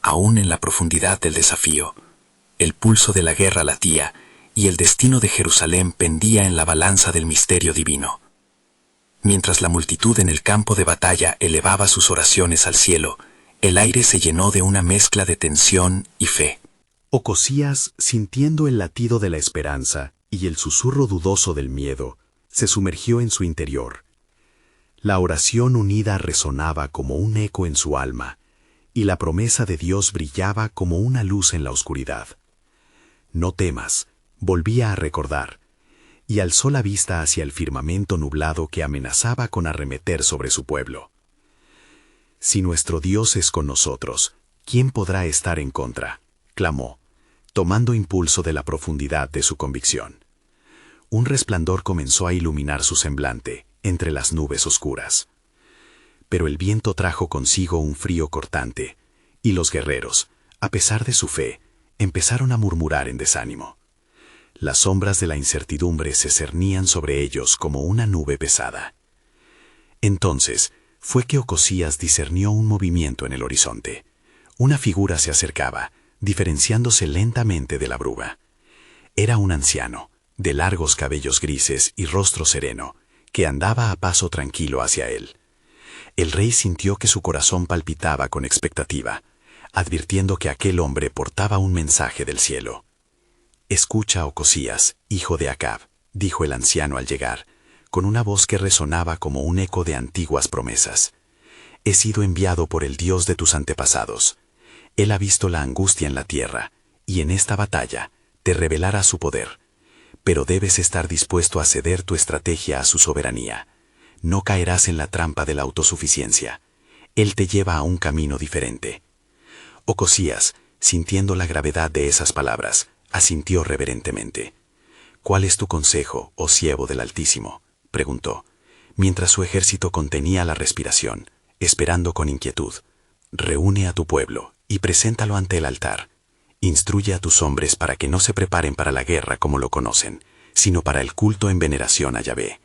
aún en la profundidad del desafío. El pulso de la guerra latía, y el destino de Jerusalén pendía en la balanza del misterio divino. Mientras la multitud en el campo de batalla elevaba sus oraciones al cielo, el aire se llenó de una mezcla de tensión y fe. Ocosías, sintiendo el latido de la esperanza y el susurro dudoso del miedo, se sumergió en su interior. La oración unida resonaba como un eco en su alma, y la promesa de Dios brillaba como una luz en la oscuridad. No temas, volvía a recordar, y alzó la vista hacia el firmamento nublado que amenazaba con arremeter sobre su pueblo. Si nuestro Dios es con nosotros, ¿quién podrá estar en contra?, clamó, tomando impulso de la profundidad de su convicción. Un resplandor comenzó a iluminar su semblante entre las nubes oscuras. Pero el viento trajo consigo un frío cortante, y los guerreros, a pesar de su fe, empezaron a murmurar en desánimo. Las sombras de la incertidumbre se cernían sobre ellos como una nube pesada. Entonces fue que Ocosías discernió un movimiento en el horizonte. Una figura se acercaba, diferenciándose lentamente de la bruma. Era un anciano, de largos cabellos grises y rostro sereno, que andaba a paso tranquilo hacia él. El rey sintió que su corazón palpitaba con expectativa, advirtiendo que aquel hombre portaba un mensaje del cielo. «Escucha, Ocosías, hijo de Acab», dijo el anciano al llegar, con una voz que resonaba como un eco de antiguas promesas. «He sido enviado por el Dios de tus antepasados. Él ha visto la angustia en la tierra, y en esta batalla te revelará su poder. Pero debes estar dispuesto a ceder tu estrategia a su soberanía. No caerás en la trampa de la autosuficiencia. Él te lleva a un camino diferente». Ocosías, sintiendo la gravedad de esas palabras, asintió reverentemente. «¿Cuál es tu consejo, oh siervo del Altísimo?», preguntó, mientras su ejército contenía la respiración, esperando con inquietud. «Reúne a tu pueblo y preséntalo ante el altar. Instruye a tus hombres para que no se preparen para la guerra como lo conocen, sino para el culto en veneración a Yahvé.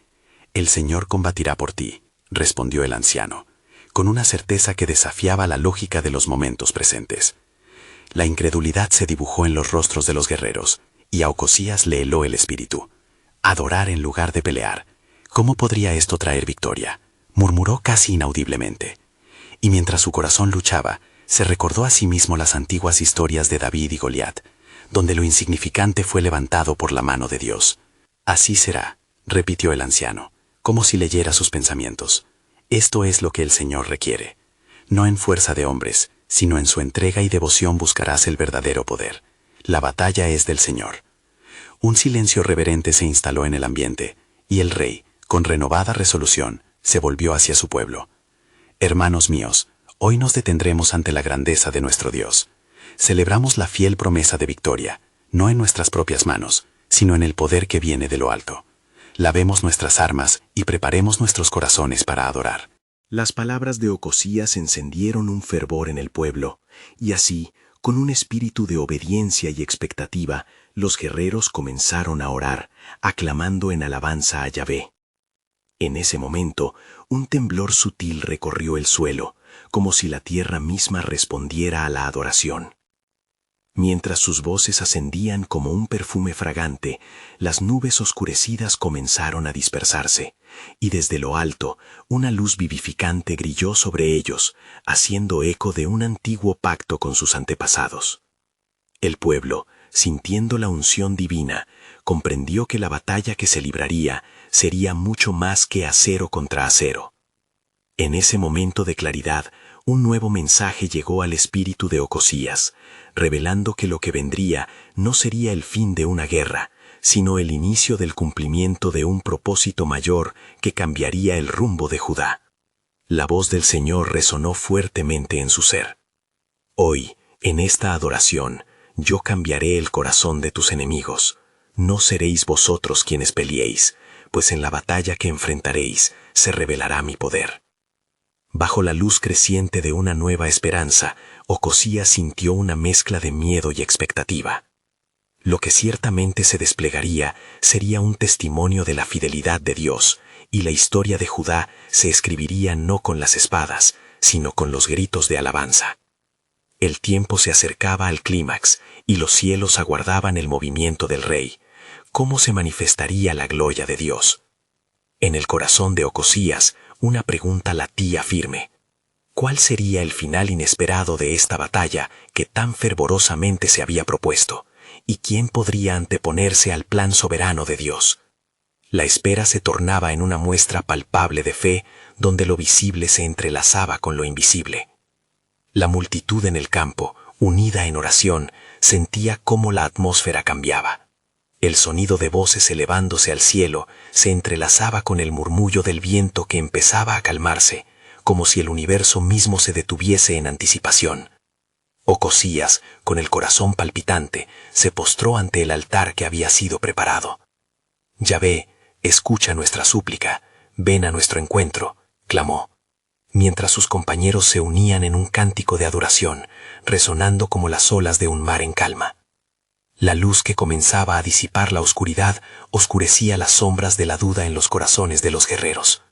El Señor combatirá por ti», respondió el anciano, con una certeza que desafiaba la lógica de los momentos presentes. La incredulidad se dibujó en los rostros de los guerreros, y a Ocosías le heló el espíritu. «Adorar en lugar de pelear. ¿Cómo podría esto traer victoria?», murmuró casi inaudiblemente. Y mientras su corazón luchaba, se recordó a sí mismo las antiguas historias de David y Goliat, donde lo insignificante fue levantado por la mano de Dios. «Así será», repitió el anciano, como si leyera sus pensamientos. «Esto es lo que el Señor requiere. No en fuerza de hombres, sino en su entrega y devoción buscarás el verdadero poder. La batalla es del Señor». Un silencio reverente se instaló en el ambiente, y el rey, con renovada resolución, se volvió hacia su pueblo. «Hermanos míos, hoy nos detendremos ante la grandeza de nuestro Dios. Celebramos la fiel promesa de victoria, no en nuestras propias manos, sino en el poder que viene de lo alto. Lavemos nuestras armas y preparemos nuestros corazones para adorar». Las palabras de Ocosías encendieron un fervor en el pueblo, y así, con un espíritu de obediencia y expectativa, los guerreros comenzaron a orar, aclamando en alabanza a Yahvé. En ese momento, un temblor sutil recorrió el suelo, como si la tierra misma respondiera a la adoración. Mientras sus voces ascendían como un perfume fragante, las nubes oscurecidas comenzaron a dispersarse, y desde lo alto, una luz vivificante brilló sobre ellos, haciendo eco de un antiguo pacto con sus antepasados. El pueblo, sintiendo la unción divina, comprendió que la batalla que se libraría sería mucho más que acero contra acero. En ese momento de claridad, un nuevo mensaje llegó al espíritu de Ocosías, revelando que lo que vendría no sería el fin de una guerra, sino el inicio del cumplimiento de un propósito mayor que cambiaría el rumbo de Judá. La voz del Señor resonó fuertemente en su ser. Hoy, en esta adoración, yo cambiaré el corazón de tus enemigos. No seréis vosotros quienes peleéis, pues en la batalla que enfrentaréis se revelará mi poder. Bajo la luz creciente de una nueva esperanza, Ocosías sintió una mezcla de miedo y expectativa. Lo que ciertamente se desplegaría sería un testimonio de la fidelidad de Dios, y la historia de Judá se escribiría no con las espadas, sino con los gritos de alabanza. El tiempo se acercaba al clímax, y los cielos aguardaban el movimiento del rey. ¿Cómo se manifestaría la gloria de Dios? En el corazón de Ocosías, una pregunta latía firme. ¿Cuál sería el final inesperado de esta batalla que tan fervorosamente se había propuesto? ¿Y quién podría anteponerse al plan soberano de Dios? La espera se tornaba en una muestra palpable de fe, donde lo visible se entrelazaba con lo invisible. La multitud en el campo, unida en oración, sentía cómo la atmósfera cambiaba. El sonido de voces elevándose al cielo se entrelazaba con el murmullo del viento que empezaba a calmarse, como si el universo mismo se detuviese en anticipación. Ocosías, con el corazón palpitante, se postró ante el altar que había sido preparado. Yahvé, escucha nuestra súplica, ven a nuestro encuentro, clamó, mientras sus compañeros se unían en un cántico de adoración, resonando como las olas de un mar en calma. La luz que comenzaba a disipar la oscuridad oscurecía las sombras de la duda en los corazones de los guerreros.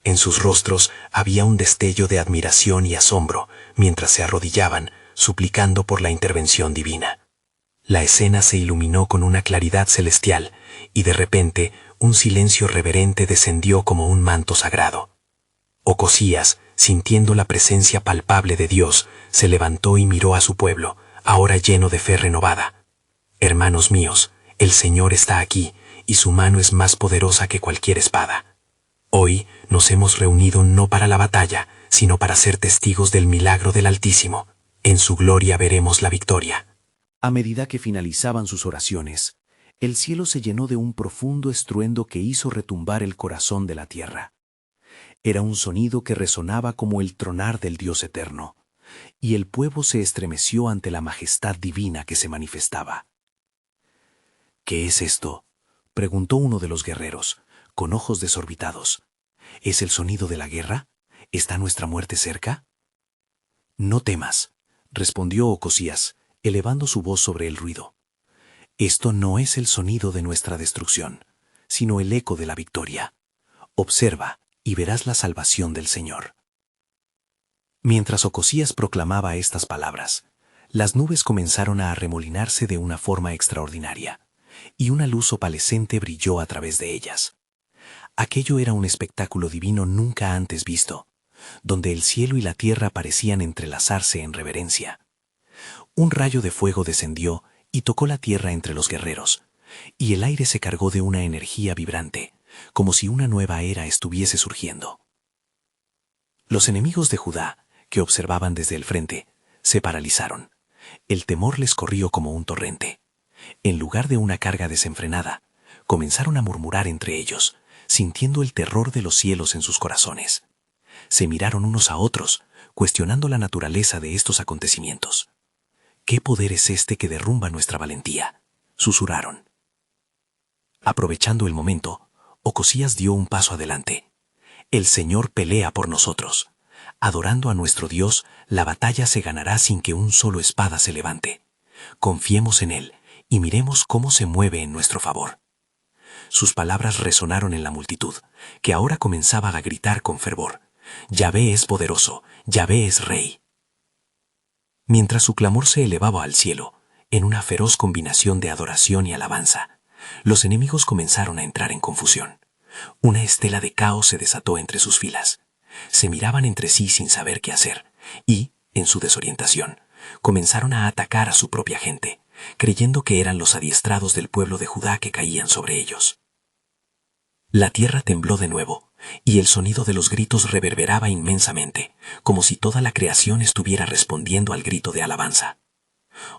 En sus rostros había un destello de admiración y asombro, mientras se arrodillaban, suplicando por la intervención divina. La escena se iluminó con una claridad celestial, y de repente un silencio reverente descendió como un manto sagrado. Ocosías, sintiendo la presencia palpable de Dios, se levantó y miró a su pueblo, ahora lleno de fe renovada. Hermanos míos, el Señor está aquí, y su mano es más poderosa que cualquier espada. Hoy nos hemos reunido no para la batalla, sino para ser testigos del milagro del Altísimo. En su gloria veremos la victoria. A medida que finalizaban sus oraciones, el cielo se llenó de un profundo estruendo que hizo retumbar el corazón de la tierra. Era un sonido que resonaba como el tronar del Dios eterno, y el pueblo se estremeció ante la majestad divina que se manifestaba. ¿Qué es esto?, preguntó uno de los guerreros, con ojos desorbitados. ¿Es el sonido de la guerra? ¿Está nuestra muerte cerca? No temas, respondió Ocosías, elevando su voz sobre el ruido. Esto no es el sonido de nuestra destrucción, sino el eco de la victoria. Observa y verás la salvación del Señor. Mientras Ocosías proclamaba estas palabras, las nubes comenzaron a arremolinarse de una forma extraordinaria, y una luz opalescente brilló a través de ellas. Aquello era un espectáculo divino nunca antes visto, donde el cielo y la tierra parecían entrelazarse en reverencia. Un rayo de fuego descendió y tocó la tierra entre los guerreros, y el aire se cargó de una energía vibrante, como si una nueva era estuviese surgiendo. Los enemigos de Judá, que observaban desde el frente, se paralizaron. El temor les corrió como un torrente. En lugar de una carga desenfrenada, comenzaron a murmurar entre ellos, sintiendo el terror de los cielos en sus corazones. Se miraron unos a otros, cuestionando la naturaleza de estos acontecimientos. ¿Qué poder es este que derrumba nuestra valentía?, susurraron. Aprovechando el momento, Ocosías dio un paso adelante. El Señor pelea por nosotros. Adorando a nuestro Dios, la batalla se ganará sin que un solo espada se levante. Confiemos en Él y miremos cómo se mueve en nuestro favor. Sus palabras resonaron en la multitud, que ahora comenzaba a gritar con fervor. Yahvé es poderoso, Yahvé es rey. Mientras su clamor se elevaba al cielo, en una feroz combinación de adoración y alabanza, los enemigos comenzaron a entrar en confusión. Una estela de caos se desató entre sus filas. Se miraban entre sí sin saber qué hacer, y, en su desorientación, comenzaron a atacar a su propia gente, creyendo que eran los adiestrados del pueblo de Judá que caían sobre ellos. La tierra tembló de nuevo, y el sonido de los gritos reverberaba inmensamente, como si toda la creación estuviera respondiendo al grito de alabanza.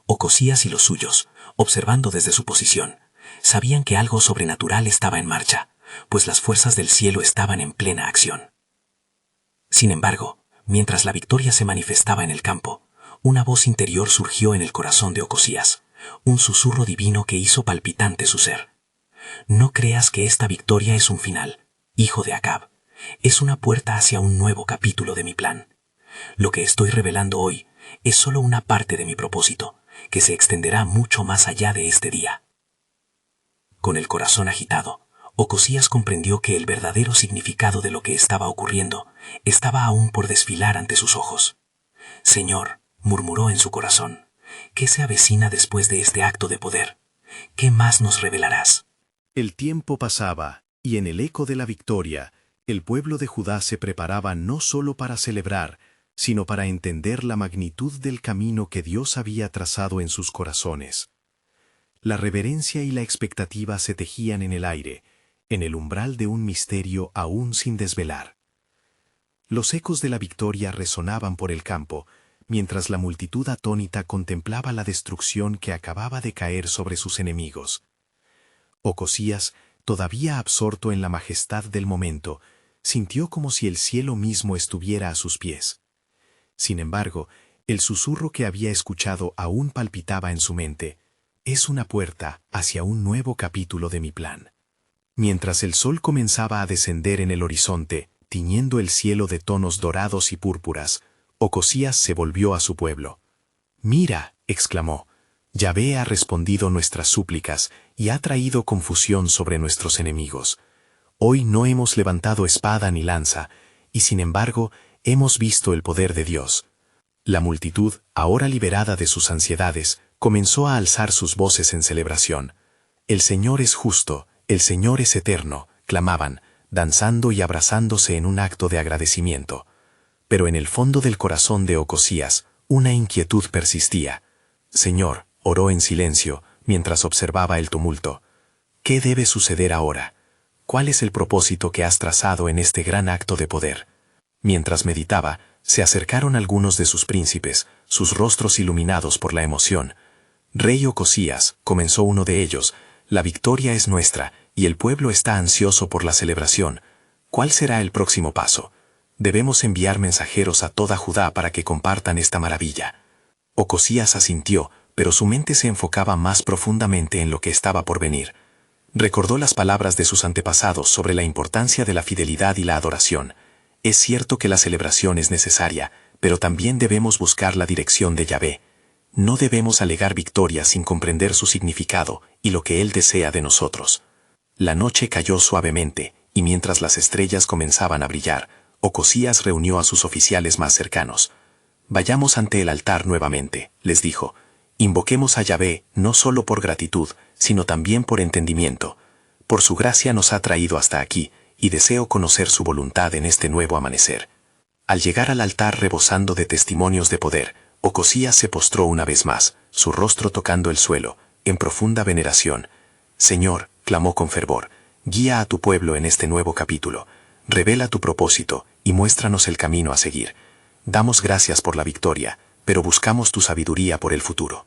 Ocosías y los suyos, observando desde su posición, sabían que algo sobrenatural estaba en marcha, pues las fuerzas del cielo estaban en plena acción. Sin embargo, mientras la victoria se manifestaba en el campo, una voz interior surgió en el corazón de Ocosías, un susurro divino que hizo palpitante su ser. No creas que esta victoria es un final, hijo de Acab. Es una puerta hacia un nuevo capítulo de mi plan. Lo que estoy revelando hoy es solo una parte de mi propósito, que se extenderá mucho más allá de este día. Con el corazón agitado, Ocosías comprendió que el verdadero significado de lo que estaba ocurriendo estaba aún por desfilar ante sus ojos. Señor, murmuró en su corazón, ¿qué se avecina después de este acto de poder? ¿Qué más nos revelarás? El tiempo pasaba, y en el eco de la victoria, el pueblo de Judá se preparaba no solo para celebrar, sino para entender la magnitud del camino que Dios había trazado en sus corazones. La reverencia y la expectativa se tejían en el aire, en el umbral de un misterio aún sin desvelar. Los ecos de la victoria resonaban por el campo, mientras la multitud atónita contemplaba la destrucción que acababa de caer sobre sus enemigos. Ocosías, todavía absorto en la majestad del momento, sintió como si el cielo mismo estuviera a sus pies. Sin embargo, el susurro que había escuchado aún palpitaba en su mente. Es una puerta hacia un nuevo capítulo de mi plan. Mientras el sol comenzaba a descender en el horizonte, tiñendo el cielo de tonos dorados y púrpuras, Ocosías se volvió a su pueblo. «Mira», exclamó, «Yahvé ha respondido nuestras súplicas y ha traído confusión sobre nuestros enemigos. Hoy no hemos levantado espada ni lanza, y sin embargo hemos visto el poder de Dios». La multitud, ahora liberada de sus ansiedades, comenzó a alzar sus voces en celebración. «El Señor es justo, el Señor es eterno», clamaban, danzando y abrazándose en un acto de agradecimiento. Pero en el fondo del corazón de Ocosías, una inquietud persistía. «Señor», oró en silencio, mientras observaba el tumulto, «¿qué debe suceder ahora? ¿Cuál es el propósito que has trazado en este gran acto de poder?» Mientras meditaba, se acercaron algunos de sus príncipes, sus rostros iluminados por la emoción. «Rey Ocosías», comenzó uno de ellos, «la victoria es nuestra, y el pueblo está ansioso por la celebración. ¿Cuál será el próximo paso? Debemos enviar mensajeros a toda Judá para que compartan esta maravilla». Ocosías asintió, pero su mente se enfocaba más profundamente en lo que estaba por venir. Recordó las palabras de sus antepasados sobre la importancia de la fidelidad y la adoración. Es cierto que la celebración es necesaria, pero también debemos buscar la dirección de Yahvé. No debemos alegar victoria sin comprender su significado y lo que Él desea de nosotros. La noche cayó suavemente, y mientras las estrellas comenzaban a brillar, Ocosías reunió a sus oficiales más cercanos. «Vayamos ante el altar nuevamente», les dijo. «Invoquemos a Yahvé no solo por gratitud, sino también por entendimiento. Por su gracia nos ha traído hasta aquí, y deseo conocer su voluntad en este nuevo amanecer». Al llegar al altar rebosando de testimonios de poder, Ocosías se postró una vez más, su rostro tocando el suelo, en profunda veneración. «Señor», clamó con fervor, «guía a tu pueblo en este nuevo capítulo. Revela tu propósito y muéstranos el camino a seguir. Damos gracias por la victoria, pero buscamos tu sabiduría por el futuro».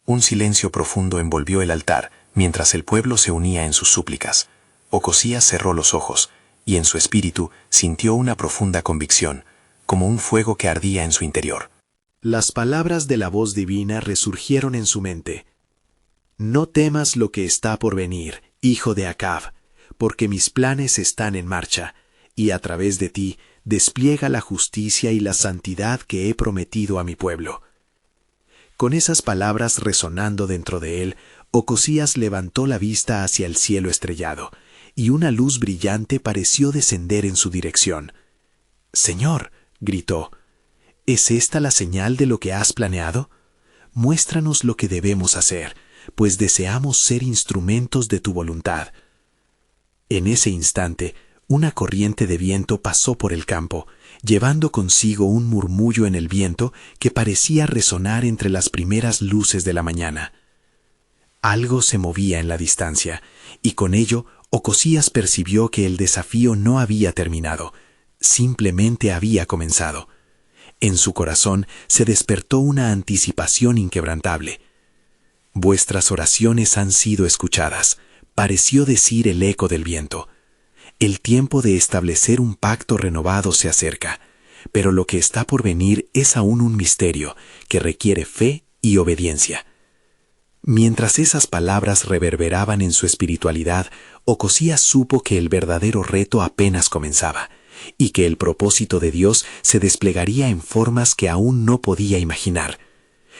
Un silencio profundo envolvió el altar, mientras el pueblo se unía en sus súplicas. Ocosías cerró los ojos, y en su espíritu sintió una profunda convicción, como un fuego que ardía en su interior. Las palabras de la voz divina resurgieron en su mente. «No temas lo que está por venir, hijo de Acab, porque mis planes están en marcha, y a través de ti despliega la justicia y la santidad que he prometido a mi pueblo». Con esas palabras resonando dentro de él, Ocosías levantó la vista hacia el cielo estrellado, y una luz brillante pareció descender en su dirección. «Señor», gritó, «¿es esta la señal de lo que has planeado? Muéstranos lo que debemos hacer, pues deseamos ser instrumentos de tu voluntad». En ese instante, una corriente de viento pasó por el campo, llevando consigo un murmullo en el viento que parecía resonar entre las primeras luces de la mañana. Algo se movía en la distancia, y con ello Ocosías percibió que el desafío no había terminado, simplemente había comenzado. En su corazón se despertó una anticipación inquebrantable. «Vuestras oraciones han sido escuchadas», pareció decir el eco del viento. «El tiempo de establecer un pacto renovado se acerca. pero lo que está por venir es aún un misterio que requiere fe y obediencia. Mientras esas palabras reverberaban en su espiritualidad, Ocosías supo que el verdadero reto apenas comenzaba y que el propósito de Dios se desplegaría en formas que aún no podía imaginar.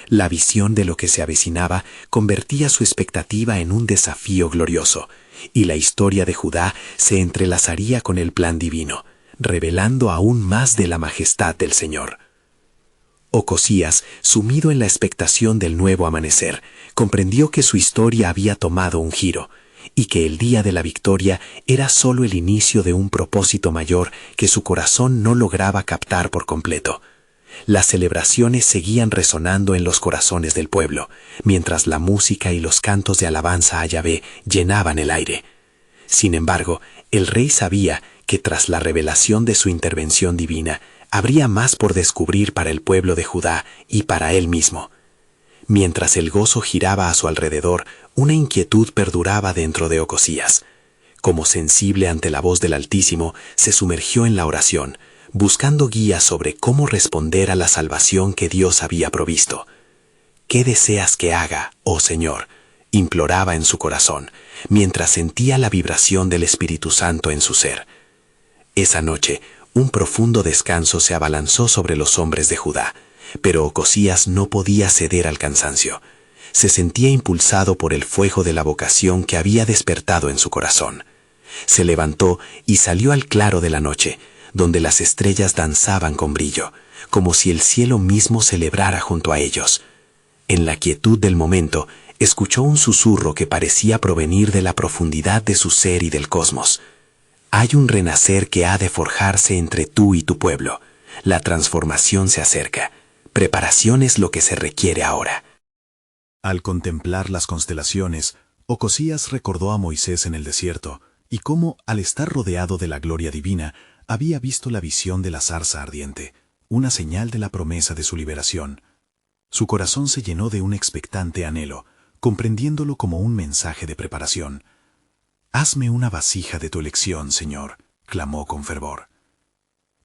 La visión de lo que se avecinaba convertía su expectativa en un desafío glorioso, y la historia de Judá se entrelazaría con el plan divino, revelando aún más de la majestad del Señor. Ocosías, sumido en la expectación del nuevo amanecer, comprendió que su historia había tomado un giro, y que el día de la victoria era solo el inicio de un propósito mayor que su corazón no lograba captar por completo. Las celebraciones seguían resonando en los corazones del pueblo, mientras la música y los cantos de alabanza a Yahvé llenaban el aire. Sin embargo, el rey sabía que tras la revelación de su intervención divina, habría más por descubrir para el pueblo de Judá y para él mismo. Mientras el gozo giraba a su alrededor, una inquietud perduraba dentro de Ocosías. Como sensible ante la voz del Altísimo, se sumergió en la oración, buscando guías sobre cómo responder a la salvación que Dios había provisto. ¿Qué deseas que haga, oh Señor?, imploraba en su corazón, mientras sentía la vibración del Espíritu Santo en su ser. Esa noche, un profundo descanso se abalanzó sobre los hombres de Judá, pero Ocosías no podía ceder al cansancio. Se sentía impulsado por el fuego de la vocación que había despertado en su corazón. Se levantó y salió al claro de la noche, donde las estrellas danzaban con brillo, como si el cielo mismo celebrara junto a ellos. En la quietud del momento, escuchó un susurro que parecía provenir de la profundidad de su ser y del cosmos. Hay un renacer que ha de forjarse entre tú y tu pueblo. La transformación se acerca. Preparación es lo que se requiere ahora. Al contemplar las constelaciones, Ocosías recordó a Moisés en el desierto y cómo, al estar rodeado de la gloria divina, había visto la visión de la zarza ardiente, una señal de la promesa de su liberación. Su corazón se llenó de un expectante anhelo, comprendiéndolo como un mensaje de preparación. «Hazme una vasija de tu elección, Señor», clamó con fervor.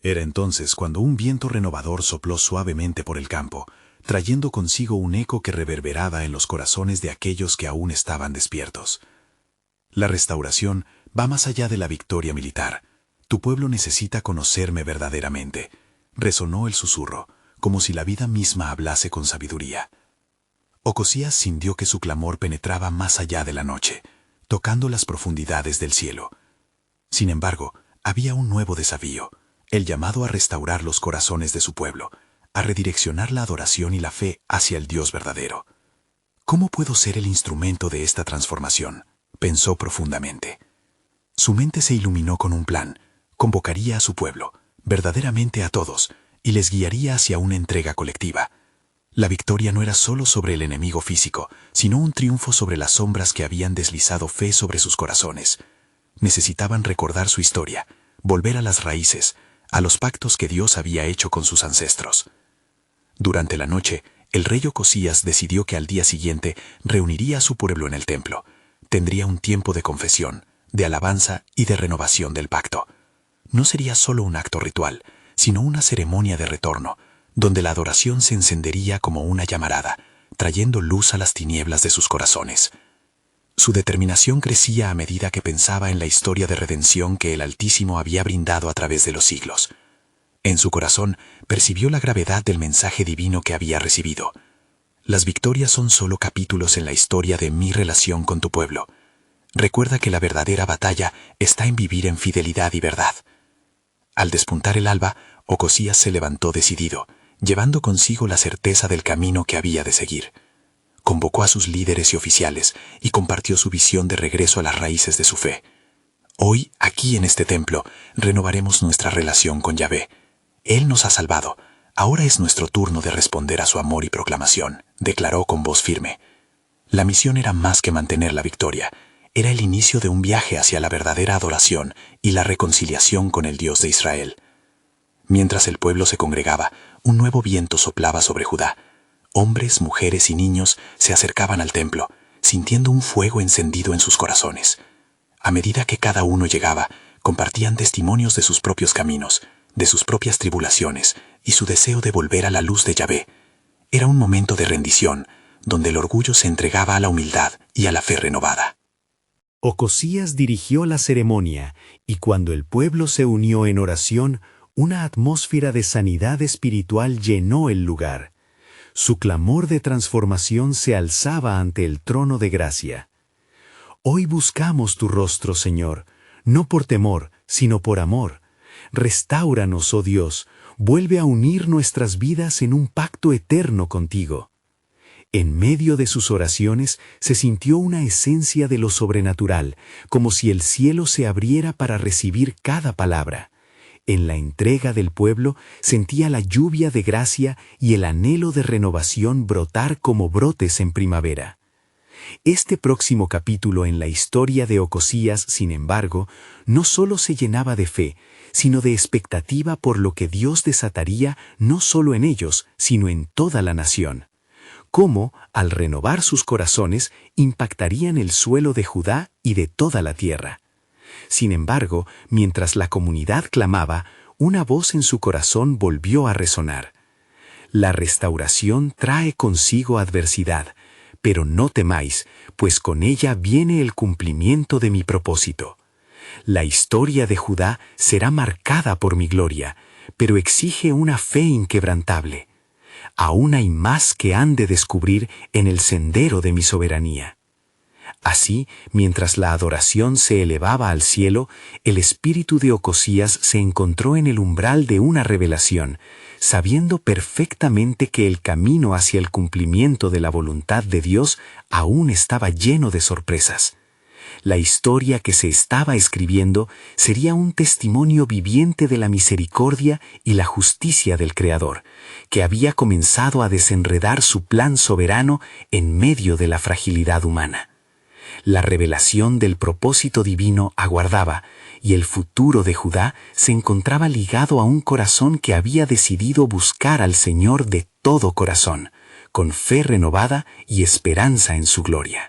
Era entonces cuando un viento renovador sopló suavemente por el campo, trayendo consigo un eco que reverberaba en los corazones de aquellos que aún estaban despiertos. La restauración va más allá de la victoria militar. Tu pueblo necesita conocerme verdaderamente. Resonó el susurro, como si la vida misma hablase con sabiduría. Ocosías sintió que su clamor penetraba más allá de la noche, tocando las profundidades del cielo. Sin embargo, había un nuevo desafío, el llamado a restaurar los corazones de su pueblo, a redireccionar la adoración y la fe hacia el Dios verdadero. ¿Cómo puedo ser el instrumento de esta transformación?, pensó profundamente. Su mente se iluminó con un plan. Convocaría a su pueblo, verdaderamente a todos, y les guiaría hacia una entrega colectiva. La victoria no era solo sobre el enemigo físico, sino un triunfo sobre las sombras que habían deslizado fe sobre sus corazones. Necesitaban recordar su historia, volver a las raíces, a los pactos que Dios había hecho con sus ancestros. Durante la noche, el rey Ocosías decidió que al día siguiente reuniría a su pueblo en el templo. Tendría un tiempo de confesión, de alabanza y de renovación del pacto. No sería solo un acto ritual, sino una ceremonia de retorno, donde la adoración se encendería como una llamarada, trayendo luz a las tinieblas de sus corazones. Su determinación crecía a medida que pensaba en la historia de redención que el Altísimo había brindado a través de los siglos. En su corazón percibió la gravedad del mensaje divino que había recibido. Las victorias son solo capítulos en la historia de mi relación con tu pueblo. Recuerda que la verdadera batalla está en vivir en fidelidad y verdad. Al despuntar el alba, Ocosías se levantó decidido, llevando consigo la certeza del camino que había de seguir. Convocó a sus líderes y oficiales y compartió su visión de regreso a las raíces de su fe. Hoy, aquí en este templo, renovaremos nuestra relación con Yahvé. Él nos ha salvado. Ahora es nuestro turno de responder a su amor y proclamación, declaró con voz firme. La misión era más que mantener la victoria. Era el inicio de un viaje hacia la verdadera adoración y la reconciliación con el Dios de Israel. Mientras el pueblo se congregaba, un nuevo viento soplaba sobre Judá. Hombres, mujeres y niños se acercaban al templo, sintiendo un fuego encendido en sus corazones. A medida que cada uno llegaba, compartían testimonios de sus propios caminos, de sus propias tribulaciones y su deseo de volver a la luz de Yahvé. Era un momento de rendición, donde el orgullo se entregaba a la humildad y a la fe renovada. Ocosías dirigió la ceremonia, y cuando el pueblo se unió en oración, una atmósfera de sanidad espiritual llenó el lugar. Su clamor de transformación se alzaba ante el trono de gracia. Hoy buscamos tu rostro, Señor, no por temor, sino por amor. Restáuranos, oh Dios, vuelve a unir nuestras vidas en un pacto eterno contigo. En medio de sus oraciones se sintió una esencia de lo sobrenatural, como si el cielo se abriera para recibir cada palabra. En la entrega del pueblo sentía la lluvia de gracia y el anhelo de renovación brotar como brotes en primavera. Este próximo capítulo en la historia de Ocosías, sin embargo, no solo se llenaba de fe, sino de expectativa por lo que Dios desataría no solo en ellos, sino en toda la nación. Cómo, al renovar sus corazones, impactarían el suelo de Judá y de toda la tierra. Sin embargo, mientras la comunidad clamaba, una voz en su corazón volvió a resonar. La restauración trae consigo adversidad, pero no temáis, pues con ella viene el cumplimiento de mi propósito. La historia de Judá será marcada por mi gloria, pero exige una fe inquebrantable. Aún hay más que han de descubrir en el sendero de mi soberanía. Así, mientras la adoración se elevaba al cielo, el espíritu de Ocosías se encontró en el umbral de una revelación, sabiendo perfectamente que el camino hacia el cumplimiento de la voluntad de Dios aún estaba lleno de sorpresas. La historia que se estaba escribiendo sería un testimonio viviente de la misericordia y la justicia del Creador, que había comenzado a desenredar su plan soberano en medio de la fragilidad humana. La revelación del propósito divino aguardaba, y el futuro de Judá se encontraba ligado a un corazón que había decidido buscar al Señor de todo corazón, con fe renovada y esperanza en su gloria.